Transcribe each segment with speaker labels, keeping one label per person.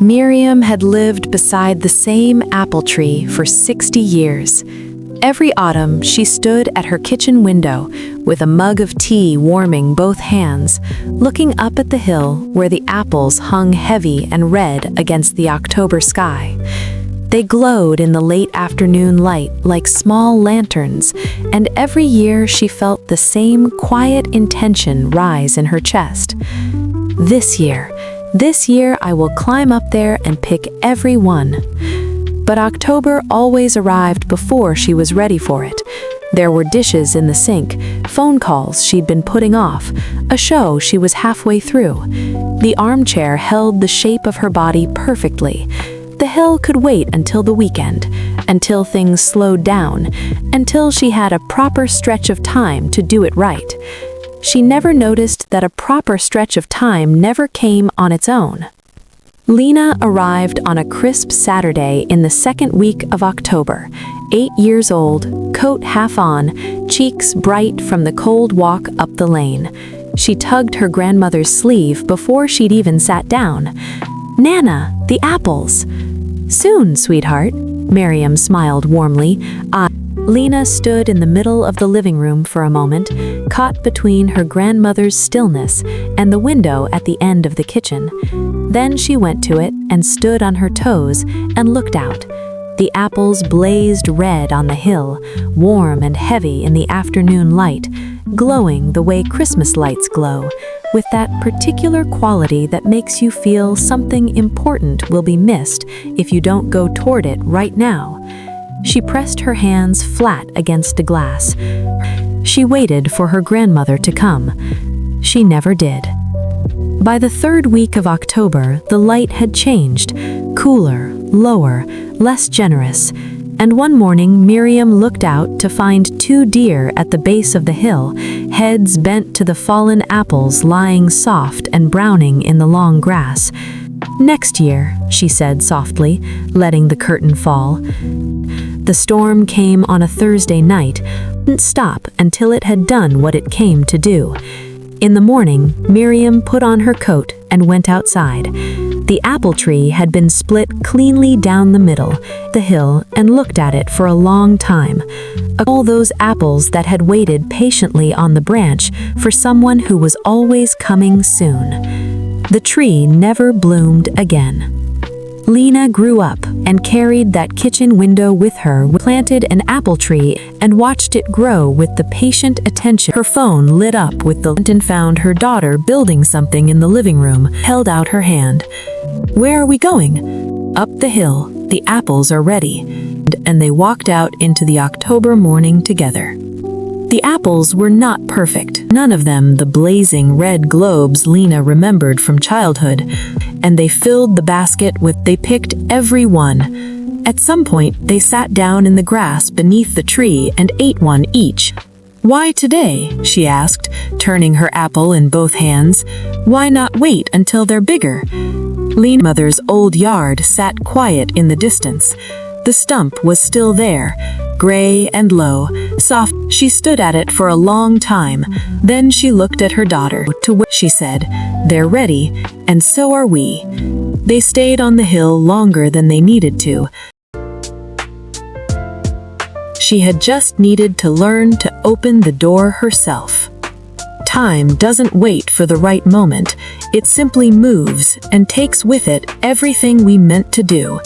Speaker 1: Miriam had lived beside the same apple tree for 60 years. Every autumn, she stood at her kitchen window with a mug of tea warming both hands, looking up at the hill where the apples hung heavy and red against the October sky. They glowed in the late afternoon light like small lanterns, and every year she felt the same quiet intention rise in her chest. This year I will climb up there and pick every one. But October always arrived before she was ready for it. There were dishes in the sink, phone calls she'd been putting off, a show she was halfway through. The armchair held the shape of her body perfectly. The hill could wait until the weekend, until things slowed down, until she had a proper stretch of time to do it right. She never noticed that a proper stretch of time never came on its own. Lena arrived on a crisp Saturday in the second week of October, 8 years old, coat half on, cheeks bright from the cold walk up the lane. She tugged her grandmother's sleeve before she'd even sat down. "Nana, the apples." "Soon, sweetheart," Miriam smiled warmly. Lena stood in the middle of the living room for a moment, caught between her grandmother's stillness and the window at the end of the kitchen. Then she went to it and stood on her toes and looked out. The apples blazed red on the hill, warm and heavy in the afternoon light, glowing the way Christmas lights glow, with that particular quality that makes you feel something important will be missed if you don't go toward it right now. She pressed her hands flat against the glass. She waited for her grandmother to come. She never did. By the third week of October, the light had changed, cooler, lower, less generous, and one morning Miriam looked out to find 2 deer at the base of the hill, heads bent to the fallen apples lying soft and browning in the long grass. "Next year," she said softly, letting the curtain fall. The storm came on a Thursday night, didn't stop until it had done what it came to do. In the morning, Miriam put on her coat and went outside. The apple tree had been split cleanly down the middle, the hill, and looked at it for a long time. All those apples that had waited patiently on the branch for someone who was always coming soon. The tree never bloomed again. Lena grew up and carried that kitchen window with her, planted an apple tree and watched it grow with the patient attention. Her phone lit up with the light and found her daughter building something in the living room, held out her hand. "Where are we going?" "Up the hill. The apples are ready." And they walked out into the October morning together. The apples were not perfect, none of them the blazing red globes Lena remembered from childhood, and they filled the basket they picked every one. At some point, they sat down in the grass beneath the tree and ate one each. "Why today?" she asked, turning her apple in both hands. "Why not wait until they're bigger?" Lena's mother's old yard sat quiet in the distance. The stump was still there, gray and low, soft. She stood at it for a long time. Then she looked at her daughter. She said, "They're ready, and so are we." They stayed on the hill longer than they needed to. She had just needed to learn to open the door herself. Time doesn't wait for the right moment. It simply moves and takes with it everything we meant to do.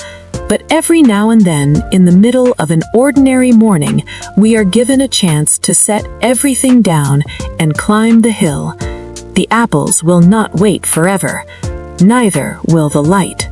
Speaker 1: But every now and then, in the middle of an ordinary morning, we are given a chance to set everything down and climb the hill. The apples will not wait forever. Neither will the light.